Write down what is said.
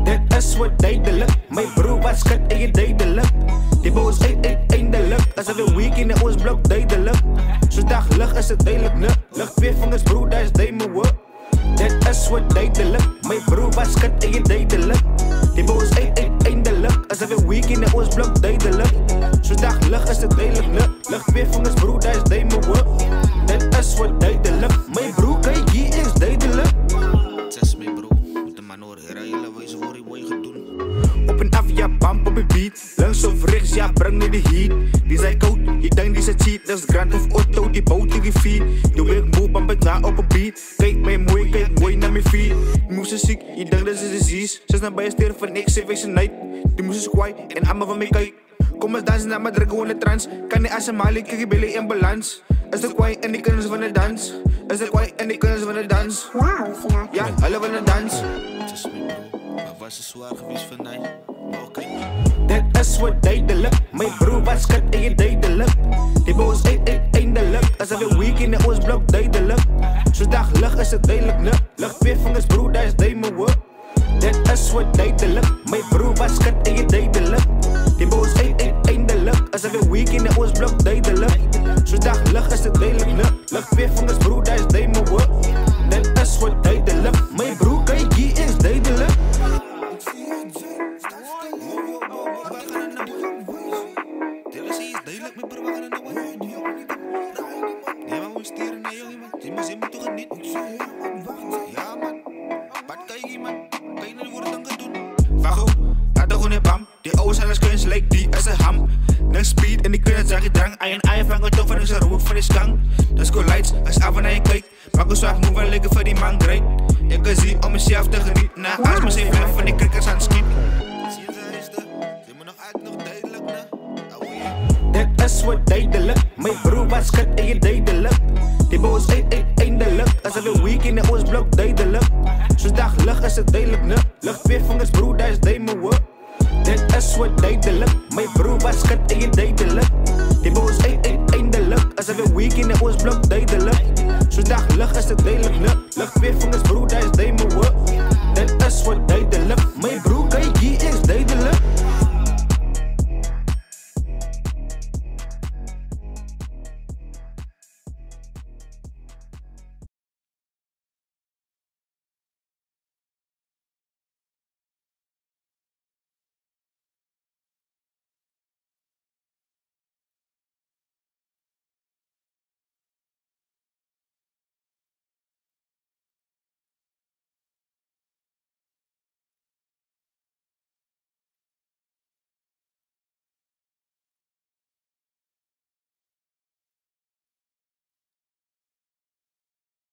Dit is wat duidelijk, mijn broer was schat en je duidelijk. Die boos eindelijk, alsof we weekend in ons blok duidelijk. Zo'n daglicht is het duidelijk, ne? Lucht 2 vingers broer, daar is duimen hoor. Dit is wat duidelijk, mijn broer was schat en je duidelijk. Die boos eindelijk, alsof we weekend in ons blok duidelijk. Zo'n daglicht is het duidelijk, ne? Lucht 2 vingers broer, daar is duimen hoor. Dit is wat duidelijk, mijn broer, kijk hier is duidelijk. Het is mijn broer, moet de man horen, hele wijze voor die boy gaan doen. Op en af, ja, bump op een beat. Links of rechts, ja, breng nu de heat. Die zijn koud, ik denk die zijn cheat. Dat is Grand of Otto, die boot in die feet. Doe ik moe, bump het na op een beat. Kijk mooi naar mijn feet. Die moest ziek, je denkt dat ze disease. Ze is naar bij je sterren van niks, ze wees een night. Die moest is kwaai, en allemaal van mij kijk. Kom eens dansen naar mijn druk, gewoon de trance. Kan niet asemhalen, kijk je billen in balans. Is de kwaai en die kunnen ze van de dans. Is de kwaai en die kunnen ze van de dans. Ja, alle van de dans. Het is mijn broer, maar was het zwaar geweest van mij? Maar oké. Dit is wat duidelijk, mijn broer was schat en je duidelijk. Die boos eindelijk, alsof we weekend in ons blok duidelijk. Zo'n daglicht is het duidelijk, ne? Lucht 2 vingers broer, daar is duimen hoor. Dit is wat duidelijk, mijn broer was schat en je duidelijk. Die boos eindelijk, alsof we weekend in ons blok duidelijk. Zo'n daglicht is het duidelijk, ne? Lucht 2 vingers broer, daar is duimen hoor. Dit is wat duidelijk, mijn broer, kijk hier is duidelijk. Die oude zijn kunst lijkt die is een ham. Niks speed en die kunnen zeggen drang. Ei vangen toch van zijn roep van die skang. Dus go lights als af naar je kijkt. Maak een zwart move en liggen voor die man draait. Ik kan zien om mezelf te genieten. Na als me zeven weg van die krikkers aan het schiet. Dit is wat duidelijk, mijn broer was schat en je duidelijk. Die boos eindelijk, alsof we weekend in ons blok duidelijk. Zo'n daglicht is het duidelijk, ne? Lucht 2 vingers broer, daar is duimen hoor. Dit is wat duidelijk, mijn broer was schat en je duidelijk. Die boos eindelijk, alsof we weekend in ons blok duidelijk. Zo'n daglicht is het duidelijk, ne? Lucht 2 vingers broer, daar is duimen hoor. Dit is wat duidelijk.